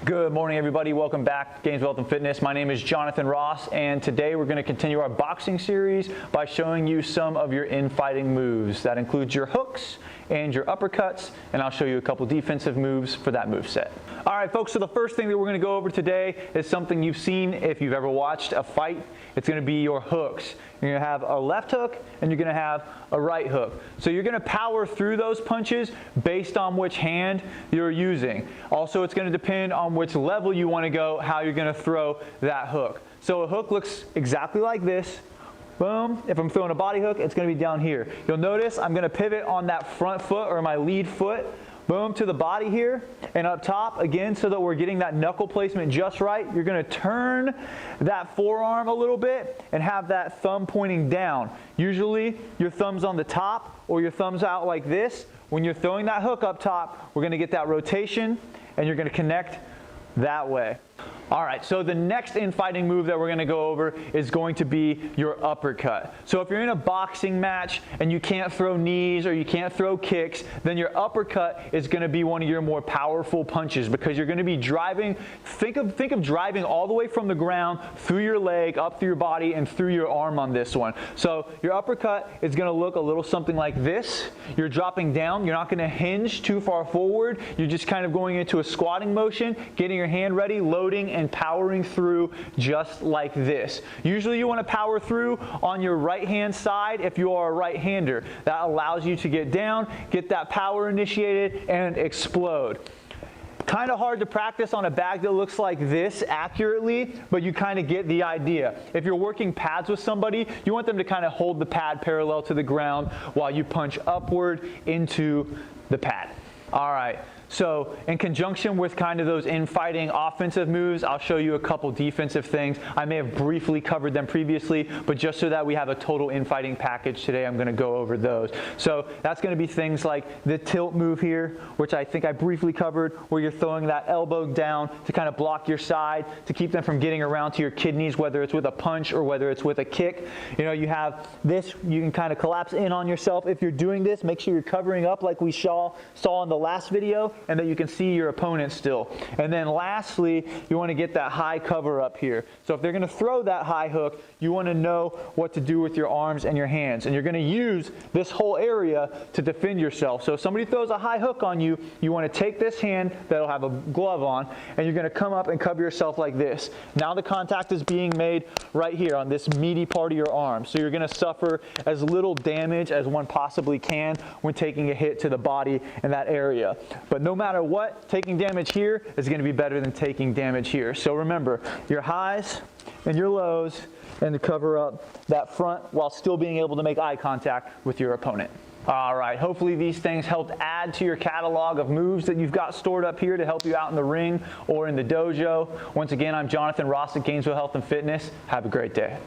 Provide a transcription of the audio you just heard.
Good morning, everybody. Welcome back to Gainesville Health and Fitness. My name is Jonathan Ross, and today we're going to continue our boxing series by showing you some of your infighting moves. That includes your hooks and your uppercuts, and I'll show you a couple defensive moves for that move set. All right, folks, so the first thing that we're going to go over today is something you've seen if you've ever watched a fight. It's going to be your hooks. You're going to have a left hook and you're going to have a right hook. So you're going to power through those punches based on which hand you're using. Also, it's going to depend on which level you want to go, how you're going to throw that hook. So a hook looks exactly like this. Boom. If I'm throwing a body hook, it's going to be down here. You'll notice I'm going to pivot on that front foot or my lead foot. Boom, to the body here, and up top, again, so that we're getting that knuckle placement just right, you're going to turn that forearm a little bit and have that thumb pointing down. Usually, your thumb's on the top or your thumb's out like this. When you're throwing that hook up top, we're going to get that rotation, and you're going to connect that way. All right, so the next infighting move that we're going to go over is going to be your uppercut. So if you're in a boxing match and you can't throw knees or you can't throw kicks, then your uppercut is going to be one of your more powerful punches because you're going to be driving. Think of driving all the way from the ground through your leg, up through your body, and through your arm on this one. So your uppercut is going to look a little something like this. You're dropping down. You're not going to hinge too far forward. You're just kind of going into a squatting motion, getting your hand ready, loading, and powering through just like this. Usually you want to power through on your right hand side if you are a right-hander. That allows you to get down, get that power initiated, and explode. Kind of hard to practice on a bag that looks like this accurately, but you kind of get the idea. If you're working pads with somebody, you want them to kind of hold the pad parallel to the ground while you punch upward into the pad. All right. So in conjunction with kind of those infighting offensive moves, I'll show you a couple defensive things. I may have briefly covered them previously, but just so that we have a total infighting package today, I'm going to go over those. So that's going to be things like the tilt move here, which I think I briefly covered, where you're throwing that elbow down to kind of block your side, to keep them from getting around to your kidneys, whether it's with a punch or whether it's with a kick. You know, you have this, you can kind of collapse in on yourself. If you're doing this, make sure you're covering up like we saw in the last video, and that you can see your opponent still. And then lastly, you want to get that high cover up here. So if they're going to throw that high hook, you want to know what to do with your arms and your hands. And you're going to use this whole area to defend yourself. So if somebody throws a high hook on you, you want to take this hand that'll have a glove on, and you're going to come up and cover yourself like this. Now the contact is being made right here on this meaty part of your arm. So you're going to suffer as little damage as one possibly can when taking a hit to the body in that area. But no matter what, taking damage here is going to be better than taking damage here. So remember, your highs and your lows, and to cover up that front while still being able to make eye contact with your opponent. All right, hopefully these things helped add to your catalog of moves that you've got stored up here to help you out in the ring or in the dojo. Once again, I'm Jonathan Ross at Gainesville Health and Fitness. Have a great day.